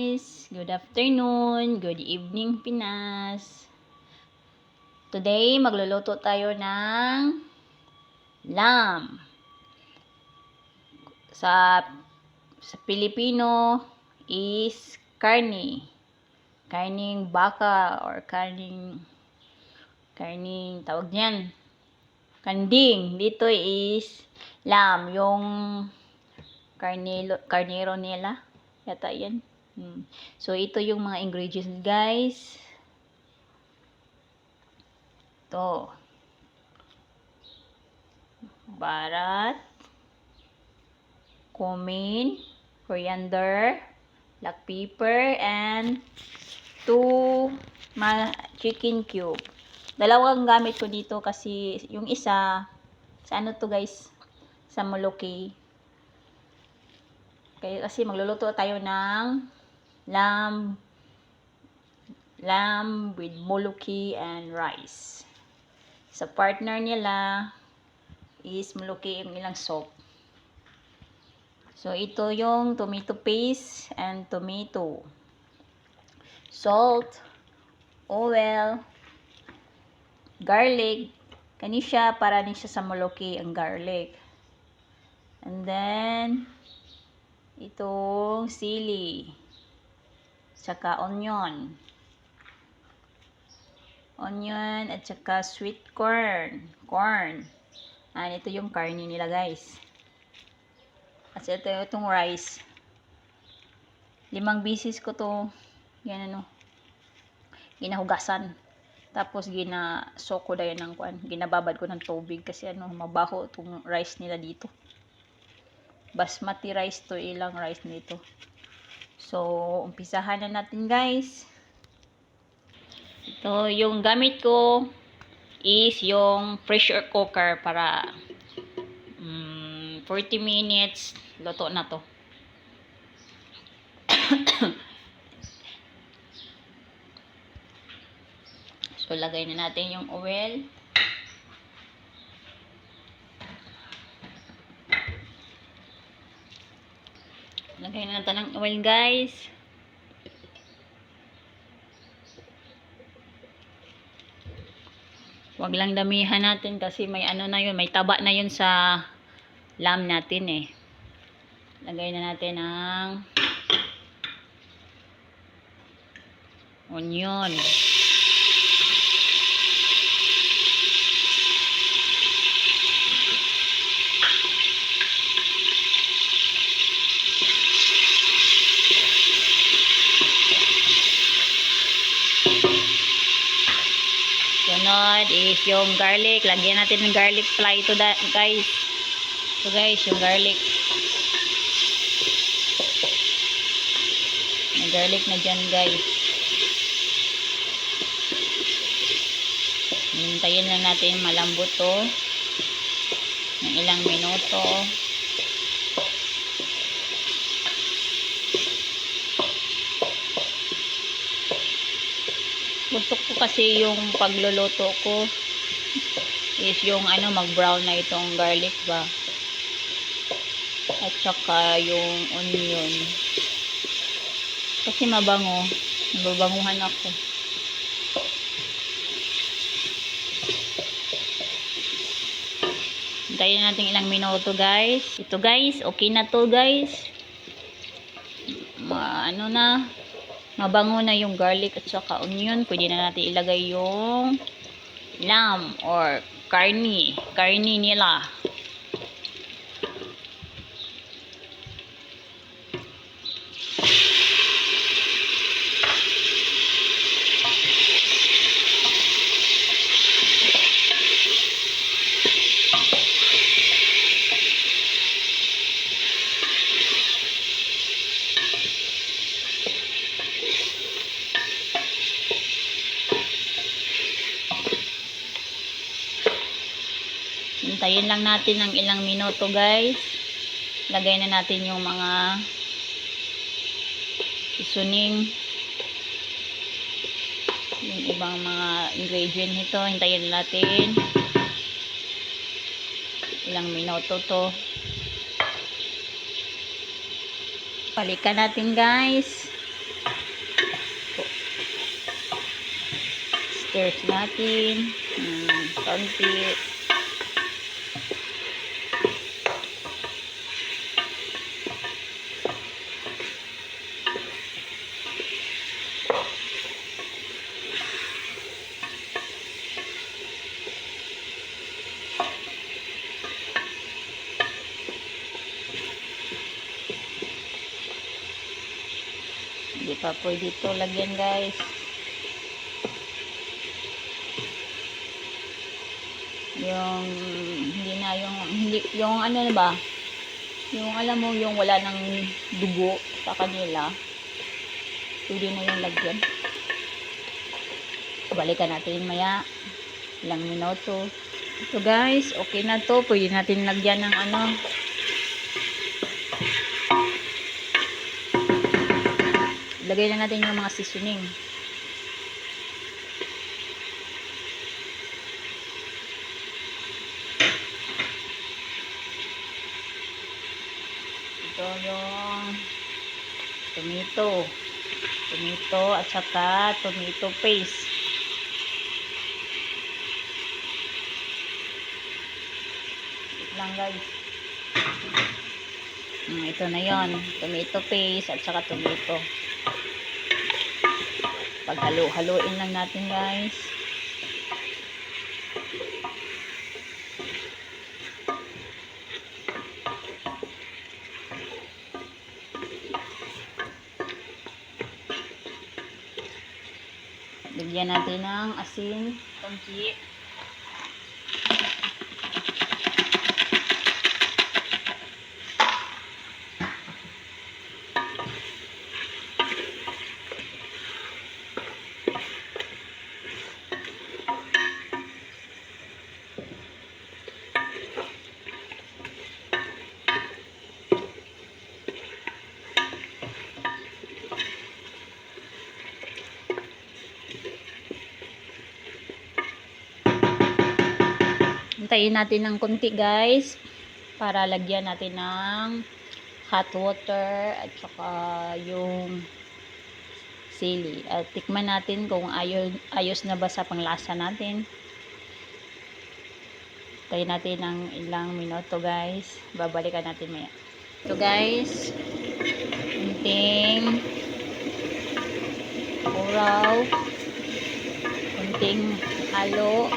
guys! Good afternoon, good evening Pinas. Today, magluluto tayo ng lamb. Sa Pilipino is karni. Karning baka or karning tawag niyan. Kanding. Dito is lamb, yung karnero nila. Yata yan. So, ito yung mga ingredients, guys. Ito. Barat. Cumin. Coriander. Black pepper. And 2 chicken cube. Dalawang gamit ko dito kasi yung isa, sa ano to guys? Sa Moloki. Kasi magluluto tayo ng lamb with moloki and rice. Sa partner nila is moloki yung ilang soup. So ito yung tomato paste and tomato, salt, oil, garlic. Kani siya para din siya sa moloki ang garlic. And then itong sili, saka onion at saka sweet corn. Ito yung karne nila guys. At ito itong rice. 5 bisis ko to ginahugasan. Tapos ginasoko dayon ng ginababad ko ng tubig kasi mabaho itong rice nila dito. Basmati rice to, ilang rice nito. So, umpisahan na natin guys. Ito, yung gamit ko is yung pressure cooker para 40 minutes luto na to. So, lagay na natin yung oil. Lagay na natin ng oil guys. Wag lang damihan natin kasi may na yun, may taba na yun sa lamb natin eh. Lagay na natin ang onion. Sunod is yung garlic. Lagyan natin ng garlic fly ito guys. So guys, yung garlic. May garlic na dyan guys. Hintayin lang natin malambot to. Ng ilang minuto. Gusto ko kasi yung pagluluto ko is yung mag-brown na itong garlic ba. At saka yung onion. Kasi mabango. Nababanguhan ako. Hintayin natin ilang minuto guys. Ito guys, okay na to guys. Mabango na yung garlic at saka onion. Pwede na natin ilagay yung lamb or karni nila. Hintayin lang natin ng ilang minuto guys. Lagay na natin yung mga seasoning, yung ibang mga ingredient nito. Hintayin natin ilang minuto to. Balikan natin guys. stir natin. Konti. Hindi pa pwede ito lagyan, guys. Yung ano na ba? Yung alam mo, yung wala ng dugo sa kanila. Pwede na yung lagyan. Balikan natin maya. Ilang minuto. So guys, okay na to. Pwede natin lagyan ng ano. Lagay na natin yung mga seasoning. Ito yung tomato at saka tomato paste. Ito lang, guys. Ito na yon, tomato paste at saka tomato. Paghalo-haloin lang natin, guys. Bigyan natin ng asin, konti. Hintayin natin ng konti, guys, para lagyan natin ng hot water at saka yung sili. At tikman natin kung ayos na ba sa panglasa natin. Hintayin natin ng ilang minuto, guys. Babalikan natin maya. So guys, kunting uraw, kunting halo.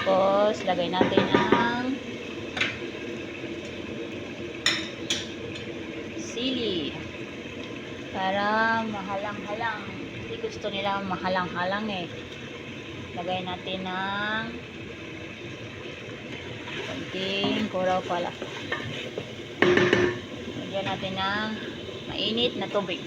Tapos, lagay natin ang sili para mahalang-halang. Hindi gusto nila mahalang-halang eh. Lagay natin ng konting kuraw pala. Lagyan natin ng mainit na tubig.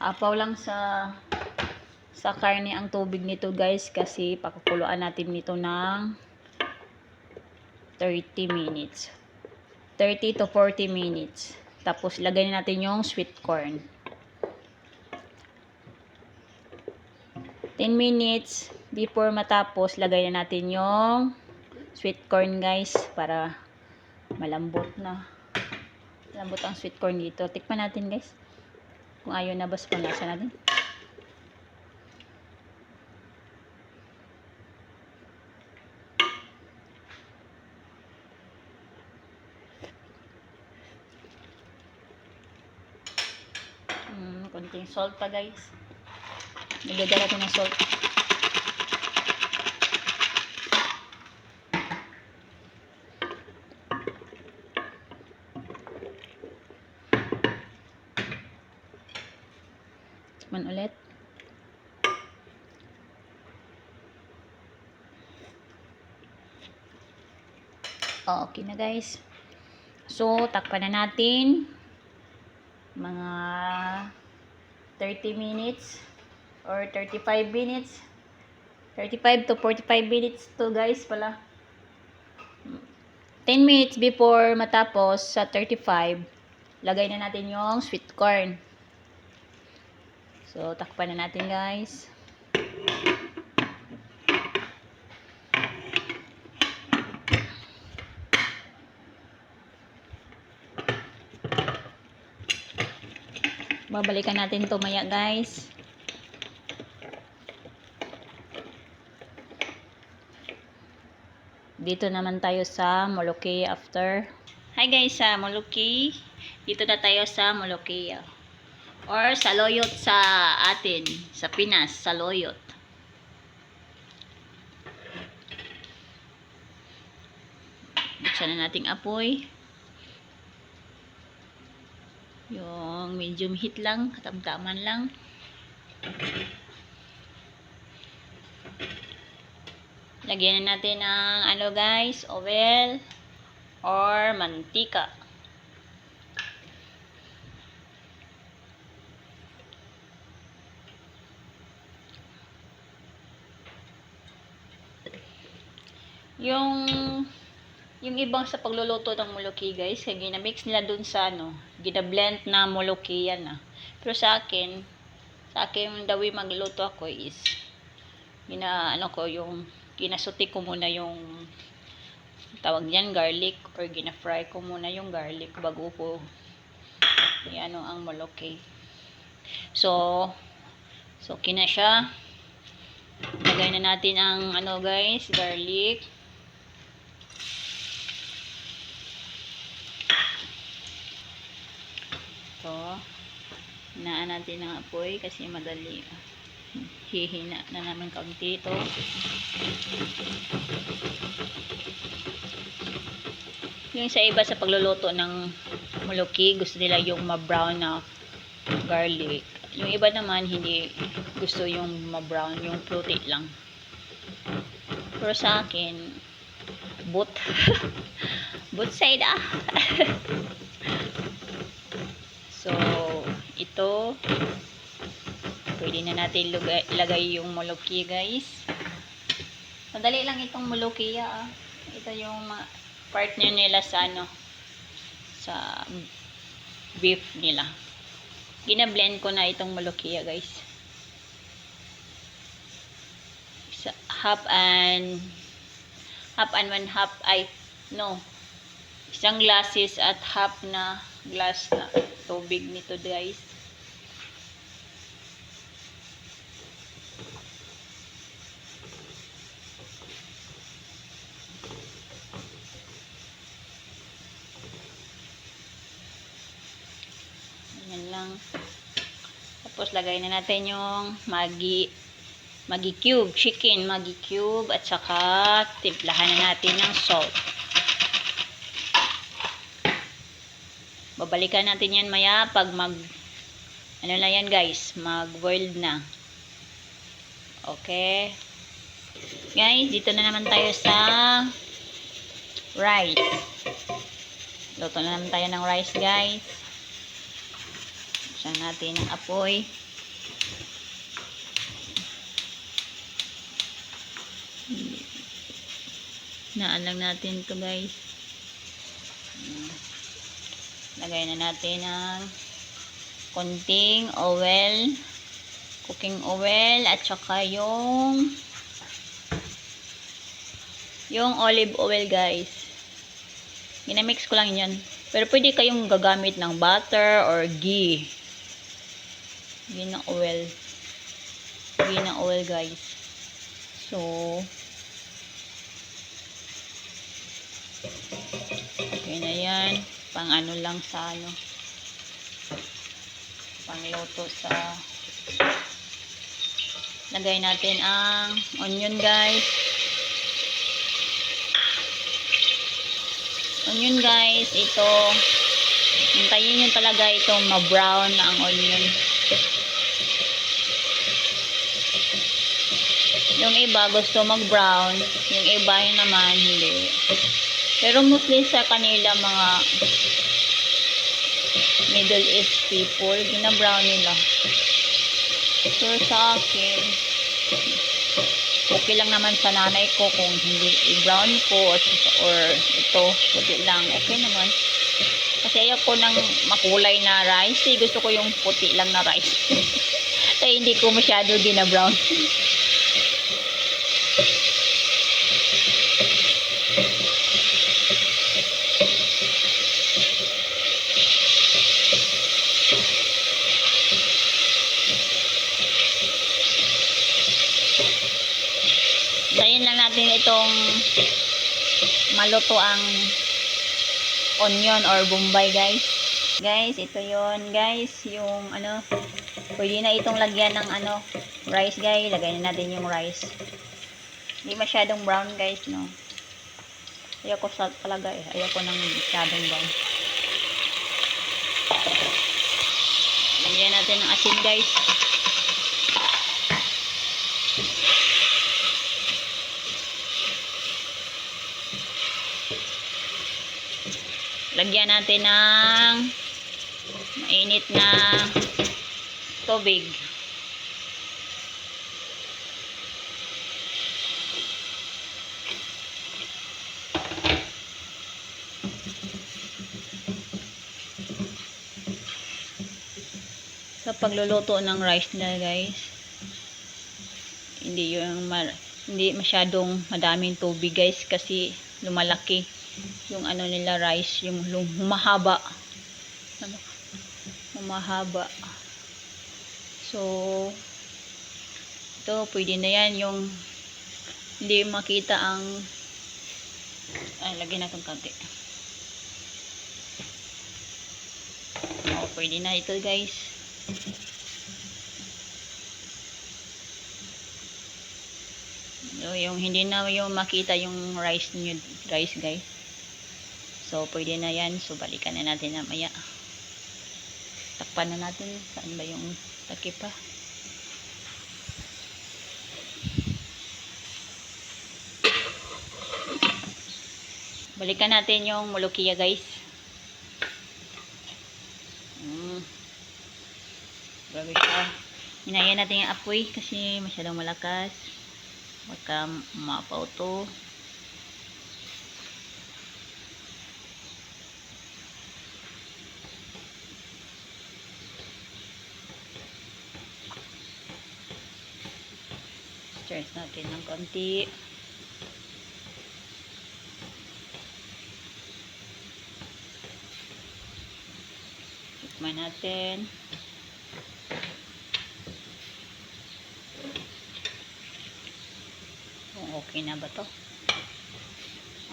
Apaw lang sa karne ang tubig nito, guys, kasi pakukuluan natin nito ng 30 minutes. 30 to 40 minutes. Tapos lagay natin yung sweet corn. 10 minutes before matapos, lagay na natin yung sweet corn, guys, para malambot na. Malambot ang sweet corn dito. Tikman natin, guys, kung ayaw na ba sa panlasa natin. Konting salt pa, guys. Nilagyan natin ng salt. Tikman ulit. Okay na, guys. So, takpan na natin. Mga 30 minutes or 35 minutes. 35 to 45 minutes to, guys, pala. 10 minutes before matapos sa 35, lagay na natin yung sweet corn. So, takpan na natin guys. Babalikan natin to maya guys. Dito naman tayo sa Molokhia after. Hi guys, sa Molokhia. Dito na tayo sa Molokhia. Or Saluyot sa atin, sa Pinas, Saluyot. Buksan na nating apoy. Yung medium heat lang, katamtaman lang. Lagyan na natin ng ano guys, oil or mantika. Yung ibang sa pagluluto ng Molokhia guys, kaya ginamix nila dun sa ano, ginablend na Molokhia na. Pero sa akin the way magluto ako is ginasuti ko muna yung tawag niyan garlic, or gina-fry ko muna yung garlic bago ko ang Molokhia. So kina siya. Lagay na natin ang ano guys, garlic. So, hinaan natin ang apoy kasi madali. Hihina na naman kaunti ito. Yung sa iba sa pagluluto ng Molokhia, gusto nila yung ma-brown na garlic. Yung iba naman hindi gusto yung ma-brown, yung fruity lang. Pero sa akin, both side So, ito pwede na natin ilagay yung Molokhia guys. Madali lang itong Molokhia Ito yung partner nila sa sa beef nila. Gina-blend ko na itong Molokhia guys. Half and 1/2 isang glasses at half na glass na tubig nito guys. Yan lang. Tapos lagay na natin yung Maggi cube, chicken Maggi cube, at saka timplahan na natin ng salt. Babalikan natin yan maya pag ano na yan guys, mag-boiled na. Okay. Guys, dito na naman tayo sa rice. Luto na naman tayo ng rice guys. Buksan natin ang apoy. Naan lang natin to guys. Lagay na natin ng konting oil, cooking oil, at saka yung olive oil guys. Ginamix ko lang yan. Pero pwede kayong gagamit ng butter or ghee. Ghee na oil. Ghee na oil guys. So, okay na yan. Pang ano lang sa pangluto sa lagay natin ang onion guys. Onion guys, ito hintayin nyo talaga itong ma-brown na ang onion. Yung iba gusto mag-brown, yung iba yun naman hindi. Pero mostly sa kanila mga Middle East people, gina-brown nila. So sa akin, Okay lang naman sa nanay ko kung hindi i-brown ko or ito, puti lang. Okay naman. Kasi ayaw ko ng makulay na rice. Gusto ko yung puti lang na rice. Kaya hindi ko masyado gina-brown. Dayan lang natin itong maluto ang onion or bombay, guys. Guys, ito yon guys, yung ano, pwede na itong lagyan ng ano, rice, guys. Lagyan natin yung rice. Hindi masyadong brown, guys, no. Ayoko talaga eh. Ayoko nang masyadong brown. Lagyan natin ng asin, guys. Lagyan natin ng mainit na tubig. Sa pagluluto ng rice nila, guys, hindi masyadong madaming tubig, guys, kasi lumalaki yung ano nila rice, yung humahaba. Humahaba. So, ito pwede na yan, yung hindi makita ang lagyan natin konti. Pwede na ito, guys. So, yung hindi na yung makita yung rice niyo, guys. So, pwede na yan. So, balikan na natin mamaya. Takpan na natin. Saan ba yung takip pa? Balikan natin yung mulukiya, guys. Grabe siya. Hinayan natin yung apoy kasi masyadong malakas. Baka mapaw to. Stir natin ng konti. Tikman natin. Kung okay na ba to.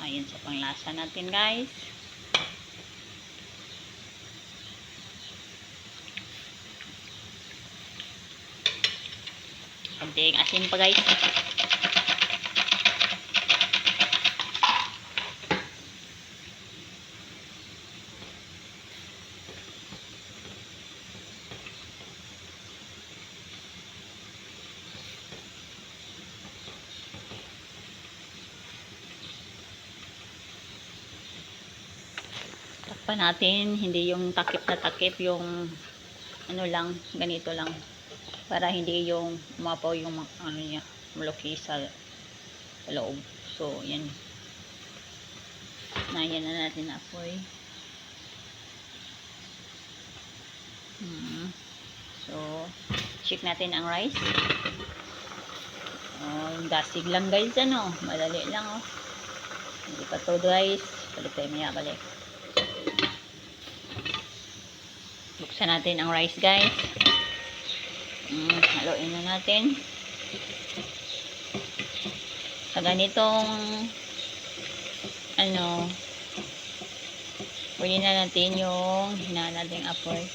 Ayun sa panglasa natin, guys. Konting asin pa, guys. Takpan natin, hindi yung takip na takip, yung ano lang, ganito lang. Para hindi yung umapaw yung ano niya, muluki sa loob. So, yan. Nayan na natin na apoy. So, check natin ang rice. Dasig lang, guys, ano. Madali lang, oh. Hindi pa to, guys. Balik tayo maya, balik. Buksan natin ang rice, guys. Haluin na natin. Sa ganitong ano, pwede na natin yung hinaan natin apoy.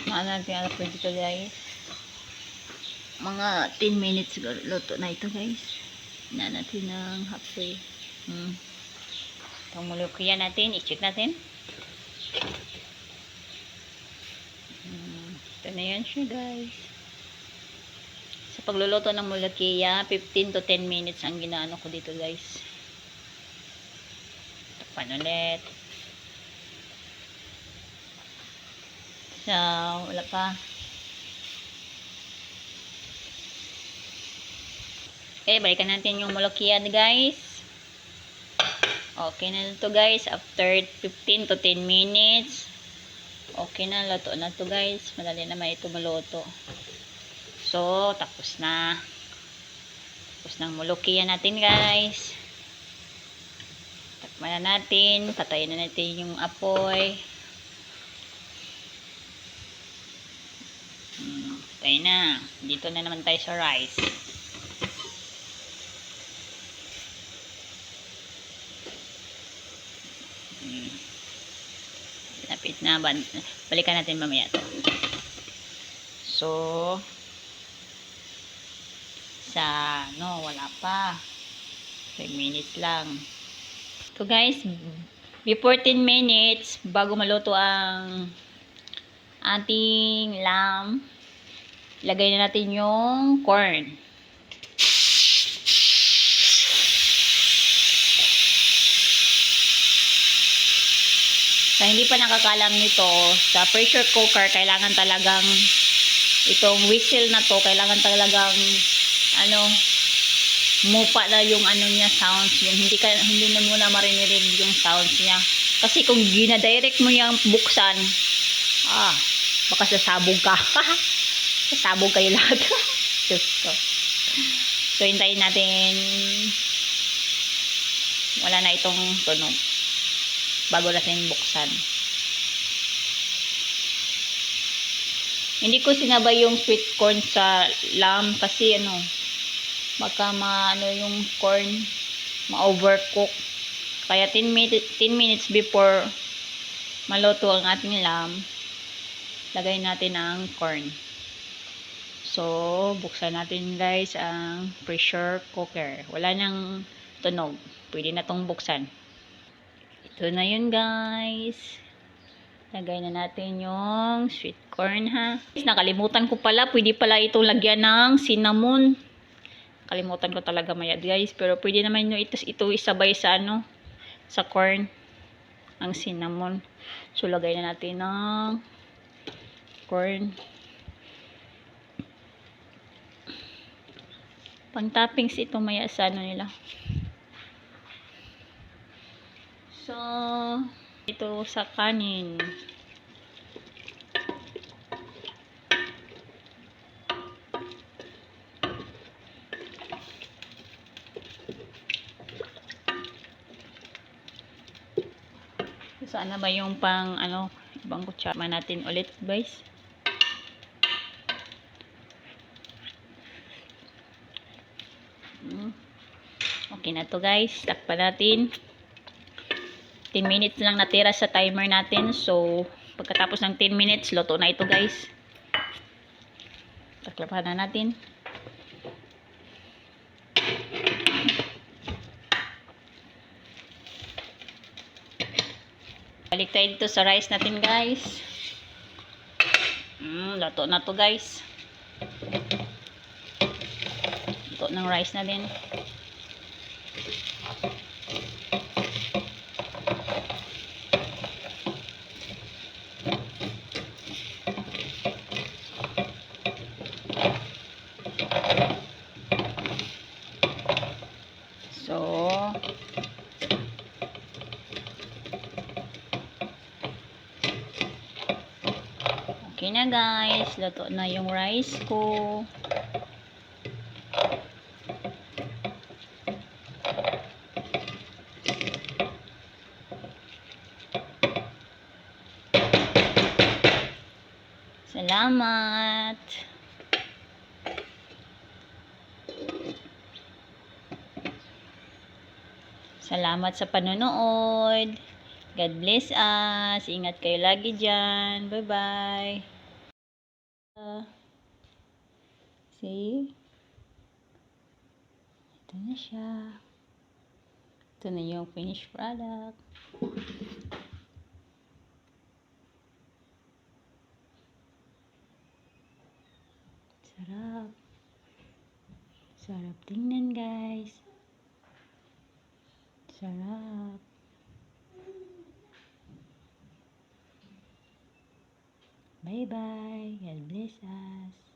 Hinaan natin ang apoy dito, guys. Mga 10 minutes luto na ito, guys. Hinaan natin ng apoy. Itong mulukiya natin, i-check natin. Ito na yan siya, guys. Sa pagluluto ng mulukiya, 15 to 10 minutes ang ginaano ko dito, guys. Pan ulit. So, wala pa. Okay, balikan natin yung molokian guys. Okay na to guys. After 15 to 10 minutes. Okay na, luto na to guys. Madali naman ito maluto. So, tapos na. Tapos ng molokian natin guys. Takpan na natin. Patayin na natin yung apoy. Patay na. Dito na naman tayo sa rice. Lapit na. Balikan natin mamaya to. So, wala pa. 5 minutes lang. So guys, before 10 minutes, bago maluto ang ating lamb, ilagay na natin yung corn. Sa hindi pa nakakalam nito, sa pressure cooker, kailangan talagang itong whistle na to, kailangan talagang mupa na yung niya sounds, yung hindi na muna marinirig yung sounds niya. Kasi kung gina-direct mo yung buksan, baka sasabog ka. Sasabog kayo lahat. So, hintayin natin wala na itong tunog bago natin buksan. Hindi ko sinabay yung sweet corn sa lamb kasi baka yung corn ma-overcook. Kaya 10 minutes before maluto ang ating lamb, lagay natin ang corn. So, buksan natin guys ang pressure cooker. Wala nang tunog. Pwede na tong buksan. Ito na yun guys. Lagay na natin yung sweet corn ha. Nakalimutan ko pala. Pwede pala itong lagyan ng cinnamon. Kalimutan ko talaga maya guys. Pero pwede naman nyo ito isabay sa sa corn. Ang cinnamon. So, lagay na natin ng corn. Pang toppings ito maya sa nila. So, ito sa kanin. Saan na ba yung pang ibang kutsara natin ulit guys. Okay na to guys. Takpan natin. 10 minutes lang natira sa timer natin. So, pagkatapos ng 10 minutes, luto na ito guys. Taklapan na natin. Balik tayo dito sa rice natin guys. Luto na to guys. Luto ng rice na din. So, okay na guys. Luto na yung rice ko. Salamat. Salamat sa panonood. God bless us. Ingat kayo lagi dyan. Bye-bye. See? Ito na siya. Ito na yung finished product. Sarap. Sarap tingnan guys. Sarap. Bye-bye. God bless us.